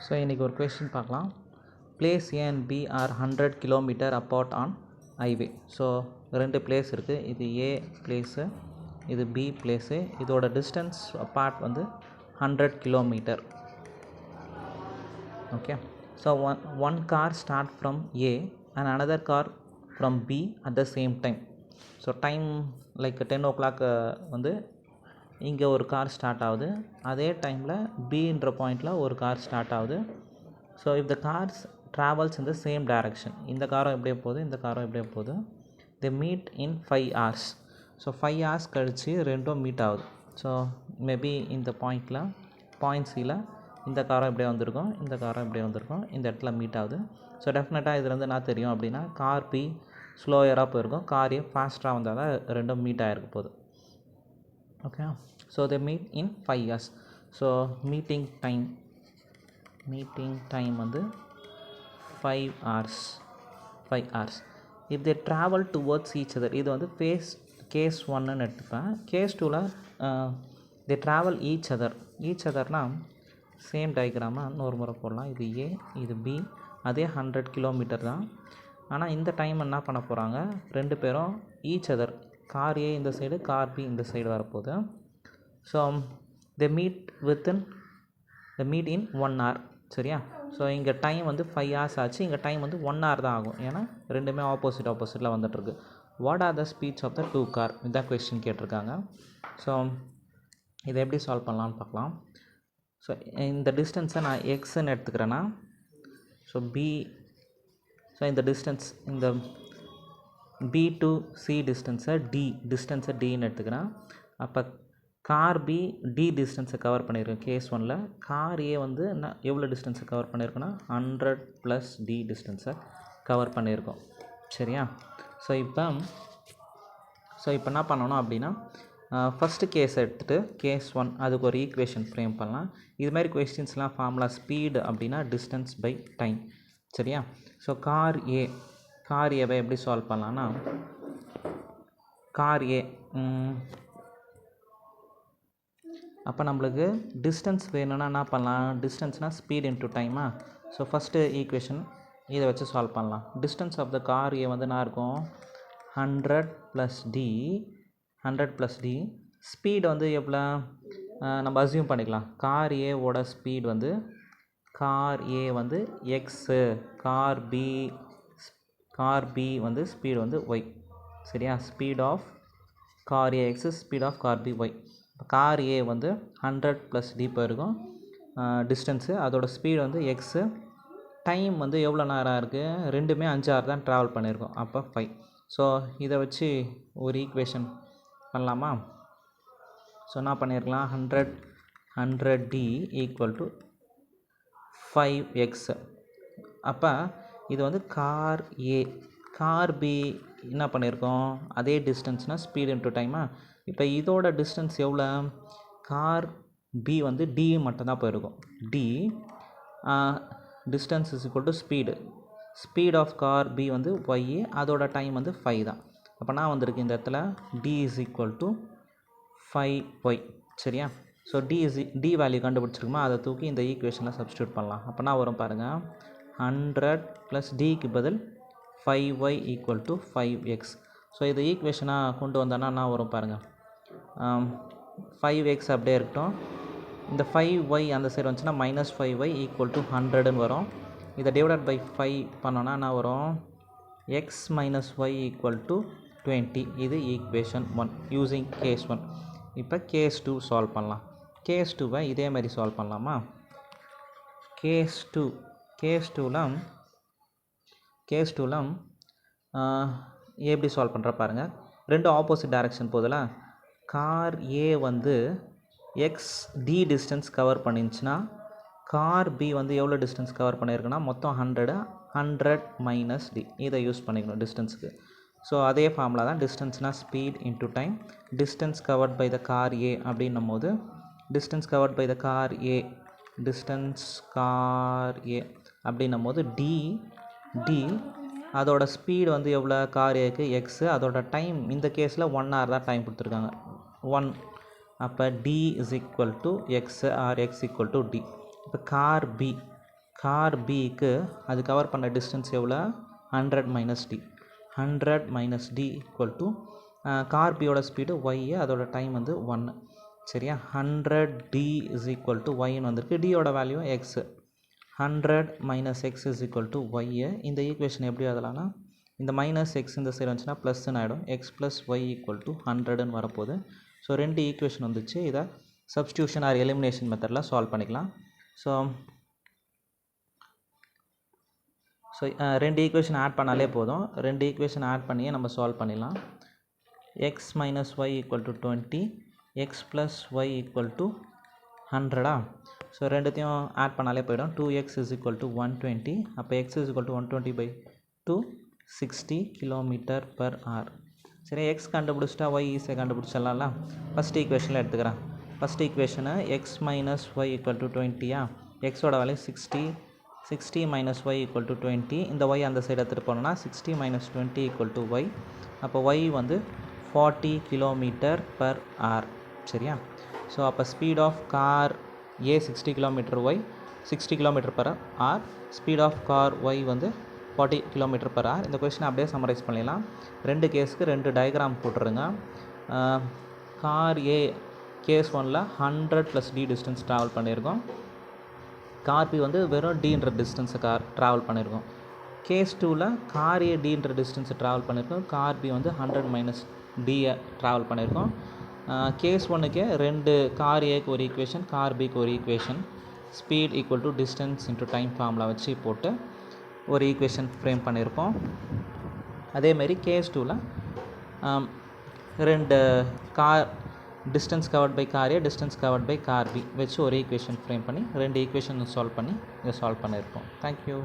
So இன்றைக்கி ஒரு question பார்க்கலாம். Place A and B are 100 km apart on highway. So ரெண்டு பிளேஸ் இருக்குது. இது ஏ பிளேஸு, இது பி பிளேஸு. இதோட டிஸ்டன்ஸ் அப்பார்ட் வந்து 100 km. Okay. So one car start from A and another car from B at the same time. So time like 10 o'clock வந்து இங்கே ஒரு car start ஆகுது. அதே டைமில் பின்ற பாயிண்டில் ஒரு கார் ஸ்டார்ட் ஆகுது. So if the cars travels in the same direction, இந்த காரும் எப்படியே போகுது, இந்த காரும் எப்படியே போகுது, தே meet in 5 hours. So 5 hours கழித்து ரெண்டும் மீட் ஆகுது. ஸோ மேபி இந்த பாயிண்ட் சியில் இந்த காரம் இப்படியே வந்திருக்கும், இந்த காரம் இப்படியே வந்திருக்கும், இந்த இடத்துல மீட் ஆகுது. ஸோ டெஃபினட்டாக இதுலேருந்து என்ன தெரியும் அப்படின்னா, கார் பி ஸ்லோயராக போயிருக்கும், கார் ஏ ஃபாஸ்ட்டாக வந்தால் தான் ரெண்டும் மீட் ஆகிருக்க போகுது. Okay, so they meet in 5 hours. So meeting time வந்து 5 hours. If they travel towards each other, இது வந்து case 1 எடுத்துப்பேன். case 2ல they travel each otherனா சேம் டயக்ராமாக இன்னொரு முறை போடலாம். இது ஏ, இது பி, அதே 100 km தான். ஆனால் இந்த டைம் என்ன பண்ண போகிறாங்க, ரெண்டு பேரும் ஈச் அதர், கார் ஏ இந்த சைடு, கார் பி இந்த சைடு வரப்போகுது. So they meet in 1 hour. சரியா? ஸோ இங்கே டைம் வந்து 5 hours ஆச்சு, இங்கே டைம் வந்து 1 hour தான் ஆகும். ஏன்னா ரெண்டுமே ஆப்போசிட்டில் வந்துட்டுருக்கு. What are the speeds of the 2 car, இதான் கொஸ்டின் கேட்டிருக்காங்க. ஸோ இதை எப்படி சால்வ் பண்ணலான்னு பார்க்கலாம். ஸோ இந்த டிஸ்டன்ஸை நான் எக்ஸ்ன்னு எடுத்துக்கிறேன்னா, ஸோ இந்த டிஸ்டன்ஸ், இந்த பி டு சி டிஸ்டன்ஸை டின்னு எடுத்துக்கிறேன். அப்போ கார் பி டி டிஸ்டன்ஸை கவர் பண்ணியிருக்கேன் கேஸ் 1ல். கார் ஏ வந்து நான் எவ்வளோ டிஸ்டன்ஸை கவர் பண்ணியிருக்கோன்னா 100 + டி டிஸ்டன்ஸை கவர் பண்ணியிருக்கோம். சரியா? ஸோ இப்போ என்ன பண்ணணும் அப்படின்னா, ஃபஸ்ட்டு கேஸை எடுத்துகிட்டு கேஸ் 1 அதுக்கு ஒரு ஈக்குவேஷன் ஃப்ரேம் பண்ணலாம். இதுமாதிரி கொஸ்டின்ஸ்லாம் ஃபார்முலா ஸ்பீடு அப்படின்னா டிஸ்டன்ஸ் பை டைம். சரியா? ஸோ கார் ஏவை எப்படி சால்வ் பண்ணலான்னா, கார் ஏ அப்போ நம்மளுக்கு டிஸ்டன்ஸ் வேணும்னா என்ன பண்ணலாம், டிஸ்டன்ஸ்னால் ஸ்பீட் இன்ட்டு டைமா. ஸோ ஃபஸ்ட்டு ஈக்குவேஷன் இதை வச்சு சால்வ் பண்ணலாம். Distance of the car A வந்து என்ன இருக்கும், 100 + டி. ஸ்பீடு வந்து எவ்வளோ நம்ம அஸ்யூம் பண்ணிக்கலாம். கார் ஏவோட ஸ்பீட் வந்து, கார் ஏ வந்து எக்ஸு, கார் பி வந்து ஸ்பீடு வந்து ஒய். சரியா? Speed of car A x, speed of car B y. Car A வந்து 100 + டி போயிருக்கும் டிஸ்டன்ஸு, அதோட ஸ்பீடு வந்து எக்ஸு. டைம் வந்து எவ்வளோ நேரம் இருக்குது, ரெண்டுமே 5 hour தான் ட்ராவல் பண்ணியிருக்கோம், அப்போ 5. ஸோ இதை வச்சு ஒரு ஈக்குவேஷன் பண்ணலாமா? ஸோ என்ன பண்ணியிருக்கலாம், 100 டி = 5x. அப்போ இது வந்து கார் ஏ. கார் பி என்ன பண்ணியிருக்கோம், அதே டிஸ்டன்ஸ்னால் ஸ்பீடு இன்ட்டு டைமா. இப்போ இதோட டிஸ்டன்ஸ் எவ்வளோ, கார் பி வந்து டி மட்டும்தான் போயிருக்கும். D distance = speed of car B வந்து ஒய், அதோட டைம் வந்து 5 தான். அப்போ நான் வந்திருக்கு இந்த இடத்துல டி = 5y. சரியா? ஸோ டி வேல்யூ கண்டுபிடிச்சிருக்குமா, அதை தூக்கி இந்த ஈக்குவேஷனில் சப்ஸ்டியூட் பண்ணலாம். அப்போ நான் வரும் பாருங்கள், 100 + டிக்கு பதில் 5y = 5x. ஸோ இது ஈக்குவேஷனாக கொண்டு வந்தோன்னா நான் வரும் பாருங்கள், 5x அப்படியே இருக்கட்டும். இந்த 5y அந்த சைடு வந்துச்சுன்னா -5y = 100ன்னு வரும். இதை டிவைடட் பை 5 பண்ணோன்னா நான் வரும், x - y = 20. இது ஈக்குவேஷன் 1 யூஸிங் கேஸ் 1. இப்போ கேஸ் 2 சால்வ் பண்ணலாம். கேஸ் 2வை இதே மாதிரி சால்வ் பண்ணலாமா? கேஸ் 2ல எப்படி சால்வ் பண்ணுற பாருங்கள். ரெண்டு ஆப்போசிட் டைரக்ஷன் போதில், கார் ஏ வந்து எக்ஸ் டி டிஸ்டன்ஸ் கவர் பண்ணிருந்துச்சுன்னா, கார் பி வந்து எவ்வளோ டிஸ்டன்ஸ் கவர் பண்ணியிருக்குன்னா மொத்தம் 100 - டி. இதை யூஸ் பண்ணிக்கணும் டிஸ்டன்ஸுக்கு. ஸோ அதே ஃபார்முலா தான், டிஸ்டன்ஸ்னால் speed into time. Distance covered by the car A அப்படின்னும் போது, distance covered by the car A அப்படின்னும் போது டி அதோட ஸ்பீடு வந்து எவ்வளோ, கார் ஏக்கு எக்ஸு, அதோட டைம் இந்த கேஸில் 1 hour தான் டைம் கொடுத்துருக்காங்க, 1. அப்போ டி = x ஆர் x = டி. இப்போ கார் பி கார் பிக்கு அது கவர் பண்ண டிஸ்டன்ஸ் எவ்வளோ 100 - d 100 - d equal to car பியோட ஸ்பீடு ஒய், அதோட டைம் வந்து 1. சரியா? 100d இஸ் ஈக்குவல் டு ஒய்ன்னு வந்திருக்கு. டியோட value x. 100 - x is equal to y. இந்த ஈக்குவேஷன் எப்படி எழுதலாம்னா, இந்த மைனஸ் எக்ஸ் இந்த சைடு வந்துச்சுன்னா ப்ளஸ்ன்னு ஆகிடும். X plus y equal to 100ன்னு வரப்போகுது. ஸோ 2 ஈக்குவேஷன் வந்துச்சு. இதை சப்ஸ்டியூஷன் ஆர் எலிமினேஷன் மெத்தடில் சால்வ் பண்ணிக்கலாம். ஸோ 2 ஈக்குவேஷன் ஆட் பண்ணாலே போதும். 2 ஈக்குவேஷன் ஆட் பண்ணியே நம்ம சால்வ் பண்ணிடலாம். X minus Y equal to 20, x plus y equal to 100. So ரெண்டுத்தையும் ஆட் பண்ணாலே போயிடும். 2x is equal to 120. அப்போ X is equal to 120/2 60 km/h. சரி, எக்ஸ் கண்டுபிடிச்சிட்டா ஒய் ஈஸியாக கண்டுபிடிச்சிடலாம்ல. ஃபஸ்ட் ஈக்குவேஷனில் எடுத்துக்கிறேன். ஃபஸ்ட் ஈக்குவேஷனை X minus Y equal to 20. எக்ஸோட வேல்யூ 60. 60 - y equal to 20. இந்த ஒய் அந்த சைடு எடுத்துகிட்டு போனோம்னா 60 - 20 ஈக்குவல் டு ஒய். அப்போ ஒய் வந்து 40 km/h. சரியா? ஸோ அப்போ speed of car A 60 km, Y 60 km/h. Speed of car Y வந்து 40 km/h. இந்த கொஸ்டின் அப்படியே சம்மரைஸ் பண்ணிடலாம். 2 கேஸுக்கு 2 டயக்ராம் போட்டுருங்க. கார் ஏ கேஸ் 1ல் 100 + d டிஸ்டன்ஸ் ட்ராவல் பண்ணியிருக்கோம். கார் பி வந்து வெறும் டீன்ற டிஸ்டன்ஸை ட்ராவல் பண்ணியிருக்கோம். கேஸ் 2ல் கார் ஏ டீன்ற டிஸ்டன்ஸை ட்ராவல் பண்ணியிருக்கோம். கார் பி வந்து 100 - d ட்ராவல் பண்ணியிருக்கோம். கேஸ் 1க்கு 2 கார் ஏக்கு ஒரு ஈக்குவேஷன், கார் பிக்கு ஒரு equation, speed equal to distance into time formula வச்சு போட்டு ஒரு ஈக்குவேஷன் ஃப்ரேம் பண்ணியிருக்கோம். அதேமாரி கேஸ் 2ல் 2 car distance covered by car A, distance covered by car B வச்சு ஒரு ஈக்குவேஷன் ஃப்ரேம் பண்ணி 2 ஈக்குவேஷன் சால்வ் பண்ணி இதை சால்வ் பண்ணியிருக்கோம். தேங்க்யூ.